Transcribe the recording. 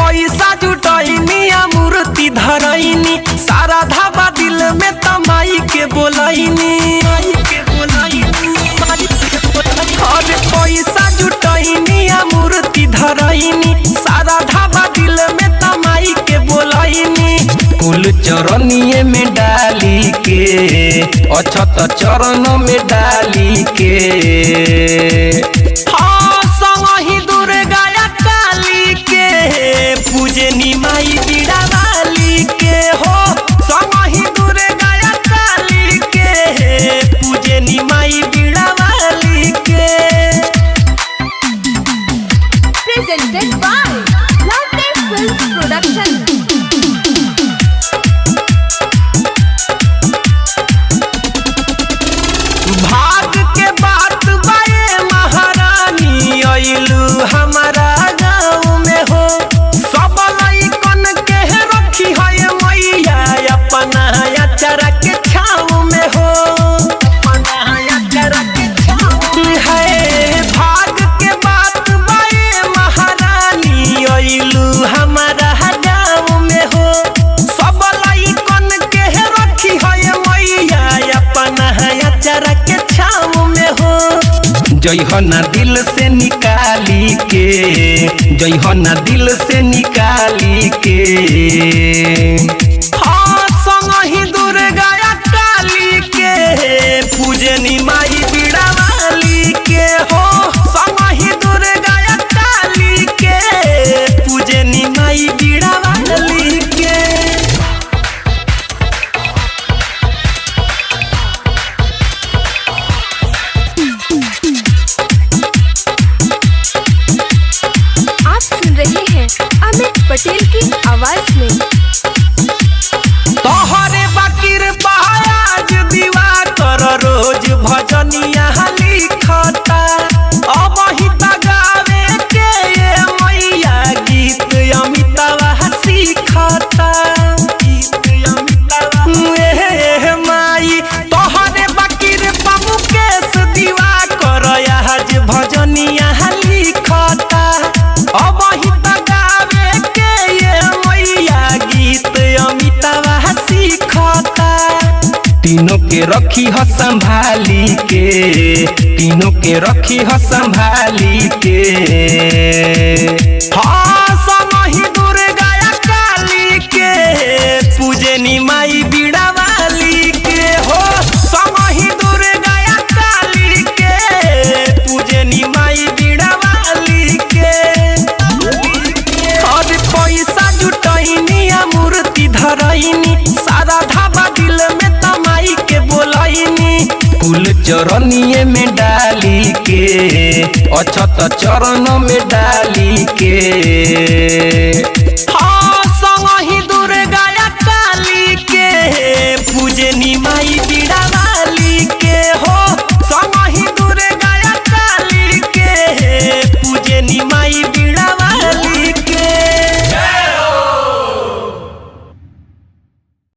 पैसा जुटैनी मूर्ति धरैनी सारा धाबा दिल में तमाई के बोलैनी। अरे पैसा जुटैनी मूर्ति धरैनी सारा धाबा दिल में तमाई के बोलैनी। फूल चरनिए में डाली के अछत चरण में डाली के हाँ संगहि दुर्गा काली के पूजनी माई बीड़ा वाली के हो संगहि दुर्गा काली के पूजनी माई बीड़ा वाली के। Presented by Lovely Films Production। भाग के बात बाए महारानी अइलू हमारा गाँव में हो सब लइकन के रखी है मैया अपना अचरा के छाँव में हो है। भाग के बात बाए महारानी अइलू हमारा गाँव में हो सब लइकन के रखी है मैया अपना अचरा के छाँव में हो। जइहना दिल से निकाली के जइहना दिल से निकाली के हाँ संगहि दुर्गा काली के पूजनी माई बीड़ा वाली के हो संगहि दुर्गा काली के पूजनी माई बीड़ा वाली के। आप सुन रहे हैं अमित पटेल की आवाज में। तोहरे बाकिर आज दीवा कर रोज भजनिया लिखता अब ही गावे के ये मैया गीत अमितावा सीखता माई तोहरे बाकिर मुकेश दीवा कर आज भजनिया लिखता अब ही गावे के ये मैया गीत अमितावा सीखता। तीनों के रखी ह संभाली के तीनों के रखी ह संभाली के हाँ संगहि दुर्गा काली के पूजनी माई बीड़ा वाली के हो संगहि दुर्गा काली के पूजनी माई बीड़ा वाली के। और पैसा जुटैनी मूर्ति धरैनी सारा धाबा दिल में तमाई के बोलैनी। फूल चरनिए में डाली के अछत चरण में डाली के हाँ संगहि दुर्गा काली के पूजनी माई बीड़ा